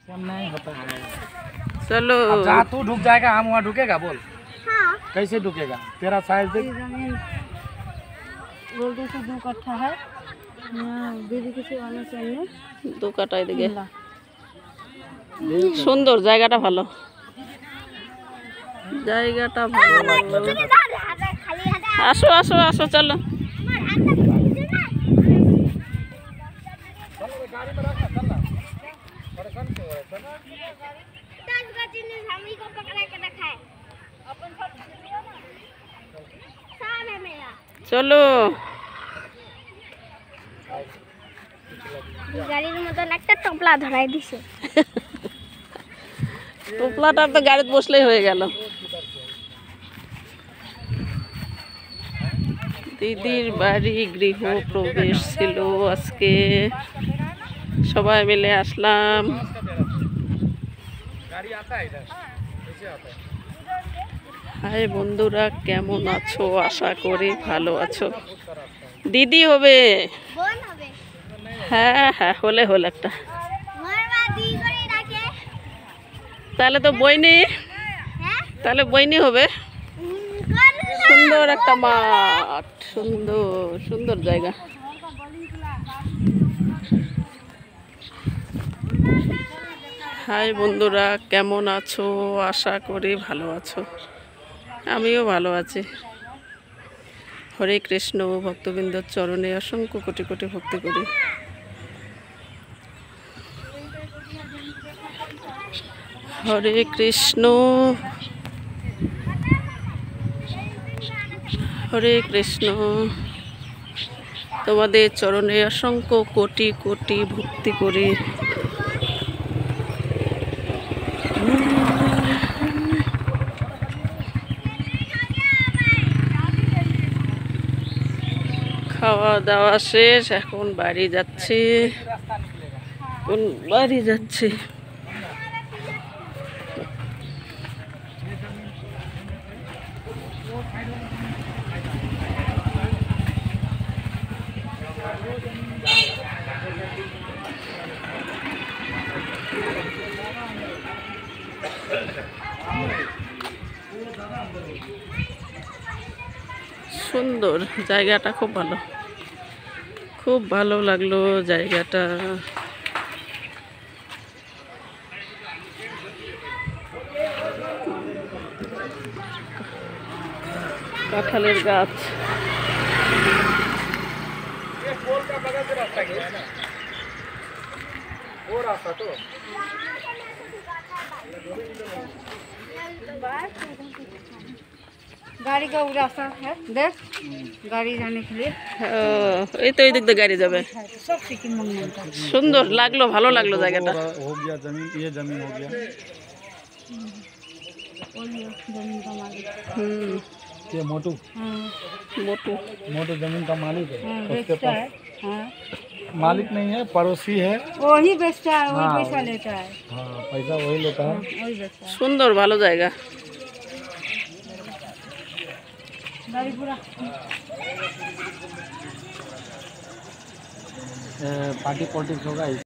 नहीं होता है। चलो अब जहाँ तू ढुक जाएगा हम वहाँ ढुकेगा बोल। हाँ। कैसे ढुकेगा? तेरा साइज देख। जमीन बोलते से 2 कट्ठा है। दीदी কিছু আনা চাইলে 2 কাটা এদিকে সুন্দর জায়গাটা ভালো আসো আসো আসো চলো চলো গাড়ির মতন একটা টপলা ধরাই দিছে টপলাটা তো গাড়িতে বসলেই হয়ে গেল দিদির বাড়ি গৃহ প্রবেশ ছিল আজকে সবাই মিলে আসলাম হাই বন্ধুরা কেমন আছো আশা করি ভালো আছো দিদি হবে বোন হবে হ্যাঁ হ্যাঁ হলে হল একটা মোর মা দি করে ডাকে তাহলে তো বইনি হ্যাঁ তাহলে বইনি হবে সুন্দর একটা মাঠ সুন্দর সুন্দর জায়গা হাই বন্ধুরা কেমন আছো আশা করি ভালো আছো আমিও ভালো আছি হরে কৃষ্ণ ভক্তবৃন্দর চরণে অসংখ্য কোটি কোটি ভক্তি করি হরে কৃষ্ণ হরে কৃষ্ণ তোমাদের চরণে অসংখ্য কোটি কোটি ভক্তি করি খাওয়া দাওয়া শেষ এখন বাড়ি যাচ্ছি বাড়ি যাচ্ছি সুন্দর জায়গাটা খুব ভালো লাগলো জায়গাটা কাঁঠালের গাছ गाड़ी का वो रास्ता है देख गाड़ी जाने के लिए এই তো এই দিক দিয়ে গাড়ি যাবে सब सिक्किम मंगल का সুন্দর লাগলো ভালো লাগলো জায়গাটা हो गया जमीन, ये जमीन हो गया। जमीन का मालिक ये मोटू মোটু मोटू जमीन का मालिक है। उसके बेचता है पास हाँ मालिक नहीं है, पड़ोसी है। वही बेचता है वही हाँ, पैसा लेता है हाँ पैसा वही लेता है। वही बेचता है সুন্দর ভালো জায়গা गाड़ी पूरा पार्टी पॉलिटिक्स होगा।